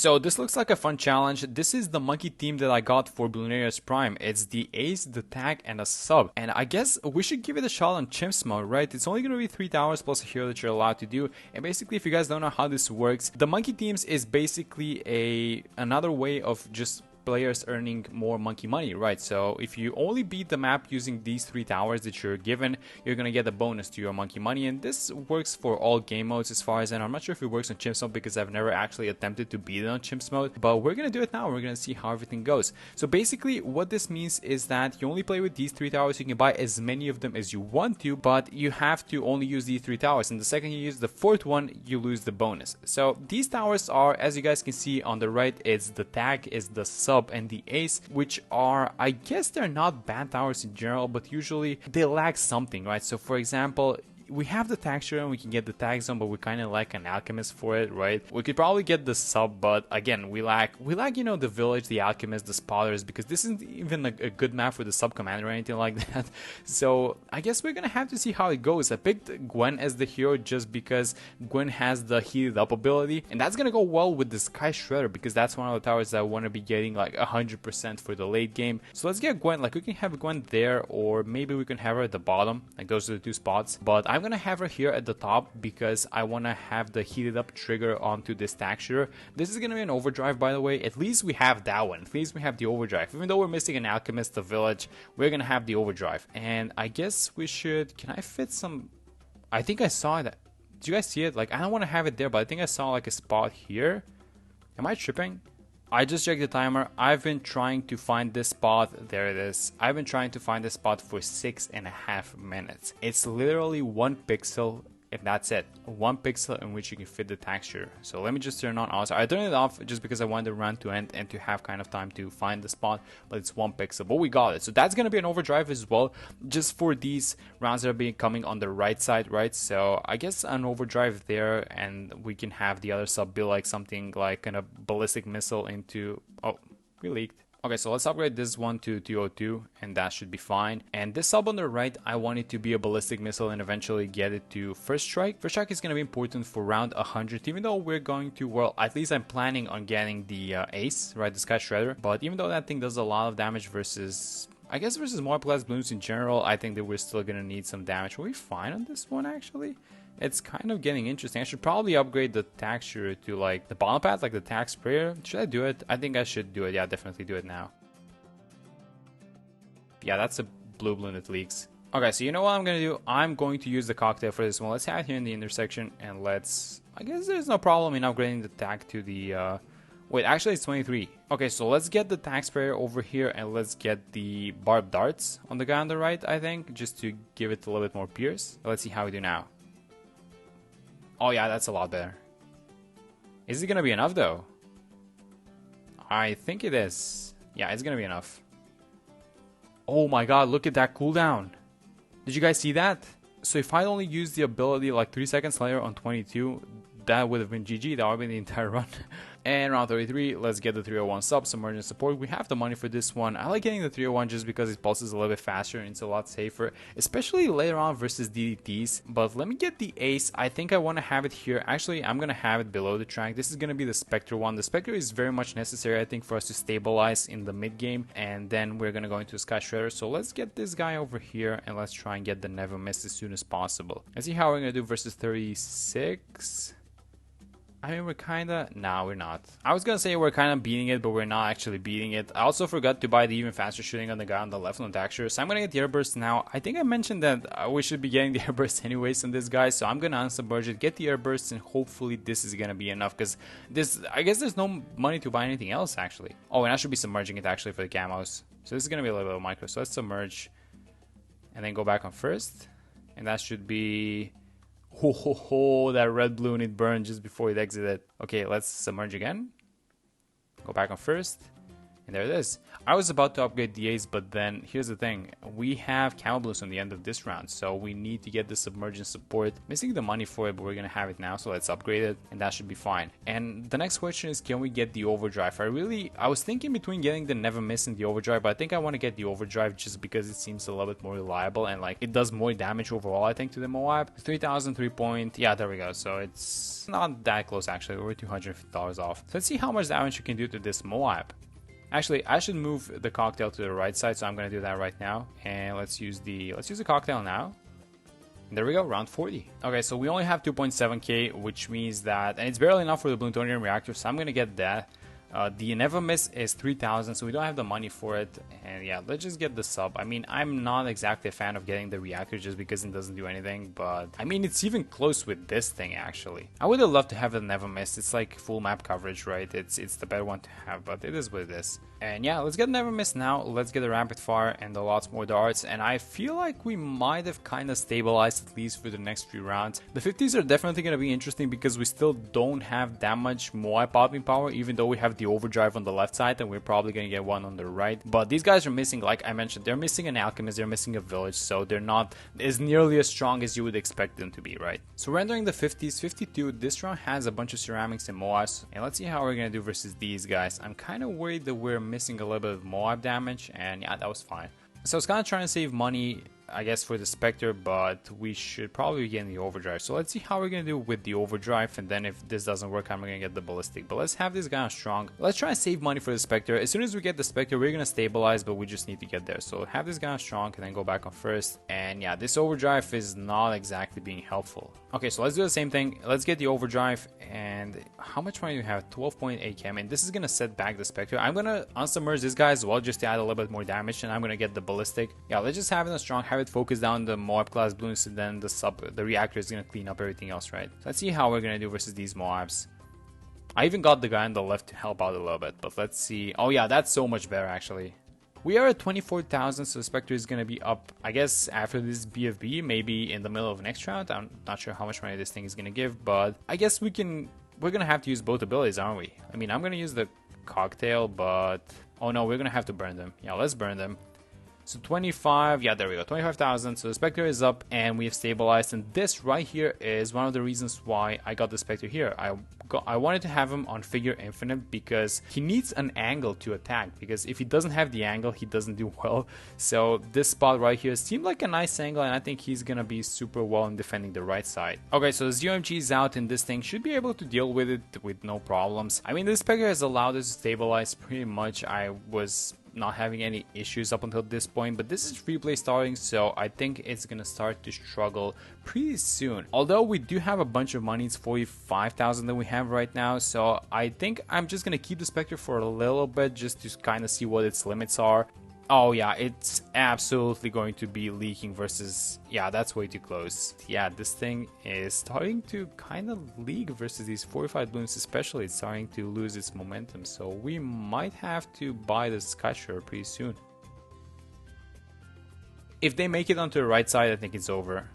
So this looks like a fun challenge. This is the monkey team that I got for Bluenarius Prime. It's the ace, the tag, and a sub. And I guess we should give it a shot on Chimps mode, right? It's only going to be 3 towers plus a hero that you're allowed to do. And basically, if you guys don't know how this works, the monkey teams is basically another way of just players earning more monkey money, right? So if you only beat the map using these 3 towers that you're given, you're gonna get a bonus to your monkey money, and this works for all game modes as far as I know. I'm not sure if it works on Chimps mode because I've never actually attempted to beat it on Chimps mode, but we're gonna do it now. We're gonna see how everything goes. So basically what this means is that you only play with these 3 towers. You can buy as many of them as you want to, but you have to only use these 3 towers, and the second you use the 4th one, you lose the bonus. So these towers are, as you guys can see on the right, it's the tag, is the sub, and the ace, which are, I guess they're not bad towers in general, but usually they lack something, right? So for example, we have the texture and we can get the tag zone, but we kind of like an alchemist for it, right? We could probably get the sub, but again, we lack, you know, the village, the alchemist, the spotters, because this isn't even a good map for the sub commander or anything like that. So I guess we're gonna have to see how it goes. I picked Gwen as the hero just because Gwen has the heated up ability, and that's gonna go well with the Sky Shredder because that's one of the towers that I want to be getting like 100% for the late game. So let's get Gwen. Like, we can have Gwen there, or maybe we can have her at the bottom. Like, those are the 2 spots, but I'm gonna have her here at the top because I want to have the heated up trigger onto this texture. This is gonna be an overdrive, by the way. At least we have that one. At least we have the overdrive. Even though we're missing an alchemist, the village, we're gonna have the overdrive. And I guess we should, can I fit some, I think I saw that. Did you guys see it? Like, I don't want to have it there, but I think I saw like a spot here. Am I tripping? I just checked the timer. I've been trying to find this spot. There it is. I've been trying to find this spot for 6.5 minutes. It's literally 1 pixel, and that's it. 1 pixel in which you can fit the texture. So let me just turn on also. I turned it off just because I wanted the run to end and to have kind of time to find the spot, but it's 1 pixel, but we got it. So that's going to be an overdrive as well, just for these rounds that are being coming on the right side, right? So I guess an overdrive there, and we can have the other sub be like something like kind of ballistic missile into, oh, we leaked. Okay, so let's upgrade this one to 202, and that should be fine. And this sub on the right, I want it to be a ballistic missile and eventually get it to first strike. First strike is going to be important for round 100, even though we're going to, well, at least I'm planning on getting the ace, right, the Sky Shredder. But even though that thing does a lot of damage versus, I guess versus more plus balloons in general, I think that we're still going to need some damage. We're fine on this one, actually. It's kind of getting interesting. I should probably upgrade the texture to like the bottom path, like the tag sprayer. Should I do it? I think I should do it. Yeah, definitely do it now. Yeah, that's a blue balloon that leaks. Okay, so you know what I'm going to do? I'm going to use the cocktail for this one. Let's have it here in the intersection, and let's, I guess there's no problem in upgrading the tag to the, wait, actually it's 23. Okay, so let's get the tag sprayer over here, and let's get the barbed darts on the guy on the right, I think, just to give it a little bit more pierce. Let's see how we do now. Oh yeah, that's a lot better. Is it gonna be enough though? I think it is. Yeah, it's gonna be enough. Oh my god, look at that cooldown. Did you guys see that? So if I only use the ability like 3 seconds later on 22, that would have been GG. That would have been the entire run. And round 33, let's get the 301 sub, submergent support. We have the money for this one. I like getting the 301 just because it pulses a little bit faster and it's a lot safer, especially later on versus DDTs. But let me get the ace. I think I want to have it here. Actually, I'm going to have it below the track. This is going to be the Specter one. The Specter is very much necessary, I think, for us to stabilize in the mid game. And then we're going to go into Sky Shredder. So let's get this guy over here and let's try and get the Never Miss as soon as possible. Let's see how we're going to do versus 36. I mean, we're kinda, nah, we're not. I was gonna say we're kinda beating it, but we're not actually beating it. I also forgot to buy the even faster shooting on the guy on the left on the texture, so I'm gonna get the airburst now. I think I mentioned that we should be getting the airburst anyways on this guy, so I'm gonna unsubmerge it, get the airburst, and hopefully this is gonna be enough, because this, I guess there's no money to buy anything else, actually. Oh, and I should be submerging it, actually, for the camos. So this is gonna be a little bit of micro, so let's submerge, and then go back on first, and that should be... Ho ho ho, that red balloon, it burned just before it exited. Okay, let's submerge again. Go back on first. And And there it is. I was about to upgrade the Ace, but then here's the thing. We have Camo Blues on the end of this round, so we need to get the Submergence support. Missing the money for it, but we're going to have it now, so let's upgrade it, and that should be fine. And the next question is, can we get the Overdrive? I was thinking between getting the Never Miss and the Overdrive, but I think I want to get the Overdrive just because it seems a little bit more reliable, and like it does more damage overall, I think, to the Moab. 3,000, 3 point. Yeah, there we go. So it's not that close, actually. We're $250 off. So let's see how much damage you can do to this Moab. Actually, I should move the cocktail to the right side, so I'm going to do that right now. And let's use the cocktail now. And there we go, round 40. Okay, so we only have 2.7k, which means that, and it's barely enough for the plutonium reactor, so I'm going to get that. The Never Miss is 3,000, so we don't have the money for it. And yeah, let's just get the sub. I mean, I'm not exactly a fan of getting the reactor just because it doesn't do anything, but I mean, it's even close with this thing, actually. I would have loved to have the Never Miss. It's like full map coverage, right? It's the better one to have, but it is what it is. And yeah, let's get Never Miss now. Let's get a rapid fire and a lot more darts. And I feel like we might have kind of stabilized at least for the next few rounds. The 50s are definitely going to be interesting because we still don't have that much Moab popping power, even though we have the Overdrive on the left side, and we're probably going to get one on the right. But these guys are missing, like I mentioned, they're missing an Alchemist, they're missing a Village, so they're not as nearly as strong as you would expect them to be, right? So we're entering the 50s, 52. This round has a bunch of ceramics and Moabs, and let's see how we're going to do versus these guys. I'm kind of worried that we're missing a little bit of Moab damage, and yeah, that was fine. So I was kind of trying to save money, I guess, for the Specter, but we should probably be getting the Overdrive. So let's see how we're going to do with the Overdrive, and then if this doesn't work, I'm going to get the Ballistic. But let's have this guy on strong. Let's try and save money for the Specter. As soon as we get the Specter, we're going to stabilize, but we just need to get there. So have this guy on strong, and then go back on first. And yeah, this Overdrive is not exactly being helpful. Okay, so let's do the same thing. Let's get the Overdrive, and how much money do we have? 12.8 chem, and this is going to set back the Specter. I'm going to unsubmerge this guy as well, just to add a little bit more damage, and I'm going to get the Ballistic. Yeah, let's just have it on strong, have it focus down the Moab class balloons, and then the reactor is going to clean up everything else, right? So let's see how we're going to do versus these Moabs. I even got the guy on the left to help out a little bit, but let's see. Oh yeah, that's so much better, actually. We are at 24,000, so the Spectre is going to be up, I guess, after this BFB, maybe in the middle of next round. I'm not sure how much money this thing is going to give, but I guess we're going to have to use both abilities, aren't we? I mean, I'm going to use the cocktail, but oh no, we're going to have to burn them. Yeah, let's burn them. So 25, yeah, there we go, 25,000. So the Spectre is up and we have stabilized, and this right here is one of the reasons why I got the Spectre here. I wanted to have him on figure infinite because he needs an angle to attack, because if he doesn't have the angle, he doesn't do well. So this spot right here seemed like a nice angle, and I think he's gonna be super well in defending the right side. Okay, so the ZOMG is out, and this thing should be able to deal with it with no problems. I mean, this Spectre has allowed us to stabilize pretty much. I was not having any issues up until this point, but this is free play starting, so I think it's gonna start to struggle pretty soon. Although we do have a bunch of money, it's 45,000 that we have right now, so I think I'm just gonna keep the Spectre for a little bit just to kind of see what its limits are. Oh yeah, it's absolutely going to be leaking versus, yeah, that's way too close. Yeah, this thing is starting to kind of leak versus these fortified balloons, especially. It's starting to lose its momentum, so we might have to buy the Skyscraper pretty soon. If they make it onto the right side, I think it's over.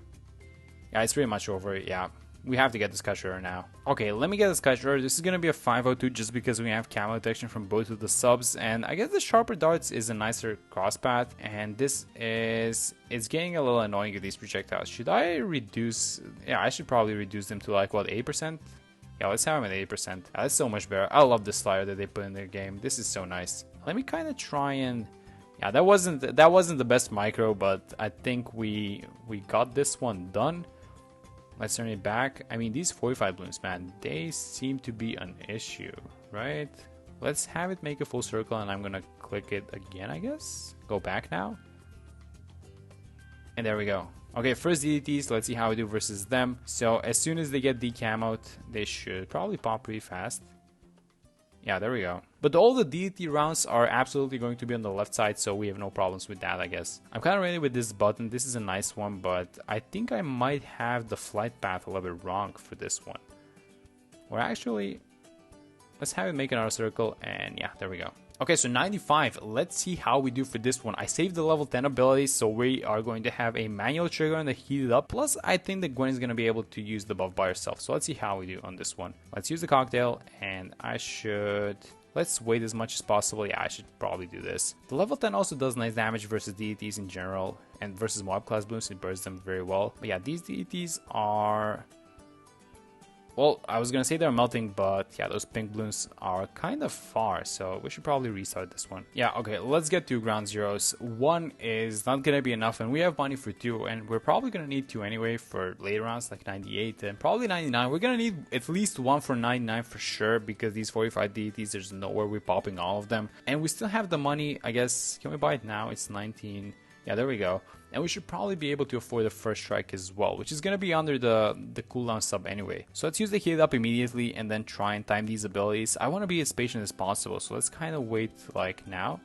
Yeah, it's pretty much over, yeah. We have to get the Skyscraper now. Okay, let me get the Skyscraper. This is going to be a 502 just because we have camo detection from both of the subs. And I guess the Sharper Darts is a nicer cross path. And this is... it's getting a little annoying with these projectiles. Should I reduce... yeah, I should probably reduce them to like, what, 8%? Yeah, let's have them at 8%. Yeah, that's so much better. I love the slider that they put in their game. This is so nice. Let me kind of try and... yeah, that wasn't the best micro, but I think we got this one done. Let's turn it back. I mean, these 45 balloons, man, they seem to be an issue, right? Let's have it make a full circle, and I'm gonna click it again, I guess. Go back now. And there we go. Okay, first DDTs, let's see how we do versus them. So as soon as they get decam out, they should probably pop pretty fast. Yeah, there we go. But all the DDT rounds are absolutely going to be on the left side, so we have no problems with that, I guess. I'm kind of ready with this button. This is a nice one, but I think I might have the flight path a little bit wrong for this one. Or actually, let's have it make another circle, and yeah, there we go. Okay, so 95. Let's see how we do for this one. I saved the level 10 abilities, so we are going to have a manual trigger on the heated up. Plus, I think that Gwen is going to be able to use the buff by herself. So let's see how we do on this one. Let's use the cocktail, and I should... Let's wait as much as possible. Yeah, I should probably do this. The level 10 also does nice damage versus DDTs in general, and versus mob class balloons, it bursts them very well. But yeah, these DDTs are... Well, I was gonna say they're melting, but yeah, those pink balloons are kind of far, so we should probably restart this one. Yeah, okay, let's get 2 ground zeros. 1 is not gonna be enough, and we have money for 2, and we're probably gonna need 2 anyway for later rounds, like 98 and probably 99. We're gonna need at least 1 for 99 for sure, because these 45 DDTs, there's nowhere we're popping all of them. And we still have the money, I guess. Can we buy it now? It's 19. Yeah, there we go. And we should probably be able to afford the first strike as well, which is going to be under the cooldown sub anyway. So let's use the heal up immediately and then try and time these abilities. I want to be as patient as possible, so let's kind of wait like now.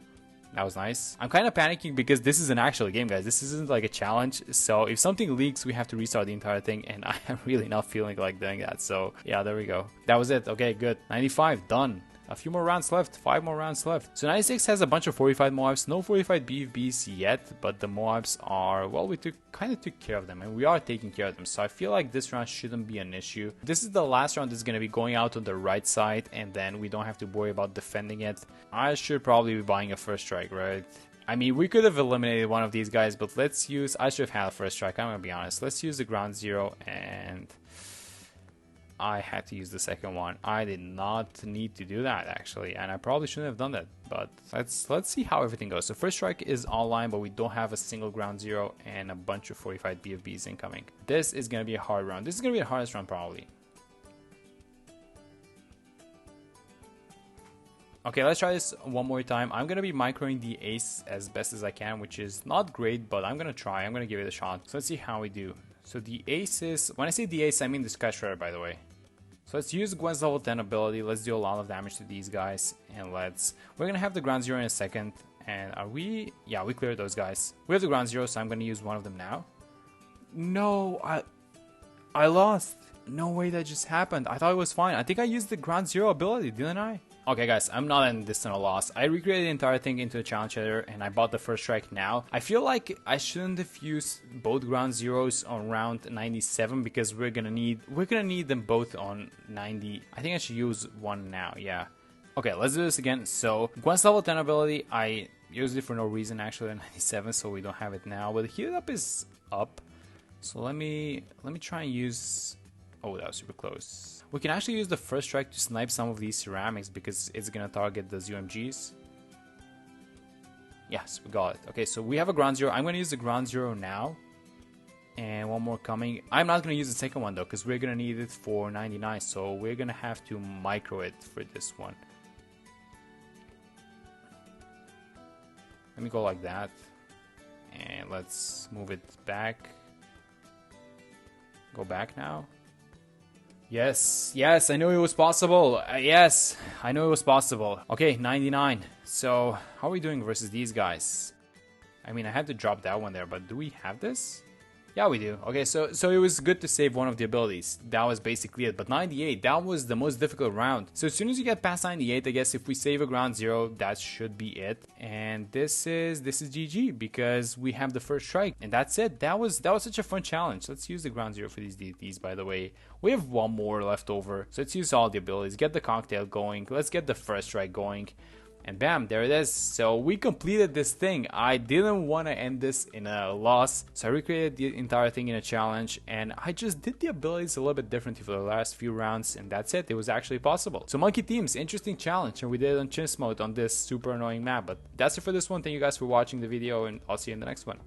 That was nice. I'm kind of panicking because this is an actual game, guys. This isn't like a challenge. So if something leaks, we have to restart the entire thing, and I am really not feeling like doing that. So yeah, there we go. That was it. Okay, good. 95, done. A few more rounds left, 5 more rounds left. So 96 has a bunch of 45 Moabs, no 45 BFBs yet, but the Moabs are, well, we kind of took care of them, and we are taking care of them. So I feel like this round shouldn't be an issue. This is the last round that's going to be going out on the right side, and then we don't have to worry about defending it. I should probably be buying a first strike, right? I mean, we could have eliminated one of these guys, but let's use, I should have had a first strike, I'm going to be honest. Let's use the ground zero, and I had to use the second one. I did not need to do that actually, and I probably shouldn't have done that, but let's see how everything goes. So first strike is online, but we don't have a single ground zero and a bunch of 45 BFBs incoming. This is going to be a hard round. This is going to be the hardest round probably. Okay, let's try this one more time. I'm going to be microing the ace as best as I can, which is not great, but I'm going to try. I'm going to give it a shot. So let's see how we do. So the ace is, when I say the ace, I mean the Sky Shredder, by the way. So let's use Gwen's level 10 ability. Let's do a lot of damage to these guys, and we're gonna have the ground zero in a second. And are we? Yeah, we cleared those guys. We have the ground zero, so I'm gonna use one of them now. No, I lost. No way that just happened. I thought it was fine. I think I used the ground zero ability, didn't I? Okay guys, I'm not in this in a loss. I recreated the entire thing into a challenge header, and I bought the first strike now. I feel like I shouldn't have used both ground zeros on round 97 because we're gonna need them both on 90. I think I should use one now, yeah. Okay, let's do this again. So Gwen's level 10 ability, I used it for no reason actually on 97, so we don't have it now. But the heal up is up. So let me try and use. Oh, that was super close. We can actually use the first strike to snipe some of these ceramics because it's gonna target the UMGs. Yes, we got it. Okay, so we have a ground zero. I'm gonna use the ground zero now. And one more coming. I'm not gonna use the second one though, because we're gonna need it for 99. So we're gonna have to micro it for this one. Let me go like that. And let's move it back. Go back now. Yes, I knew it was possible. Yes, I knew it was possible. Okay, 99. So, how are we doing versus these guys? I mean, I had to drop that one there, but do we have this? Yeah, we do. Okay, so it was good to save one of the abilities. That was basically it. But 98, that was the most difficult round. So as soon as you get past 98, I guess if we save a ground zero, that should be it. And this is GG because we have the first strike. And that's it. That was such a fun challenge. Let's use the ground zero for these DDTs, by the way. We have one more left over. So let's use all the abilities. Get the cocktail going. Let's get the first strike going. And bam, there it is. So we completed this thing. I didn't want to end this in a loss, so I recreated the entire thing in a challenge, and I just did the abilities a little bit differently for the last few rounds, and that's it. It was actually possible. So monkey teams, interesting challenge, and we did it on Chimps mode on this super annoying map. But that's it for this one. Thank you guys for watching the video, and I'll see you in the next one.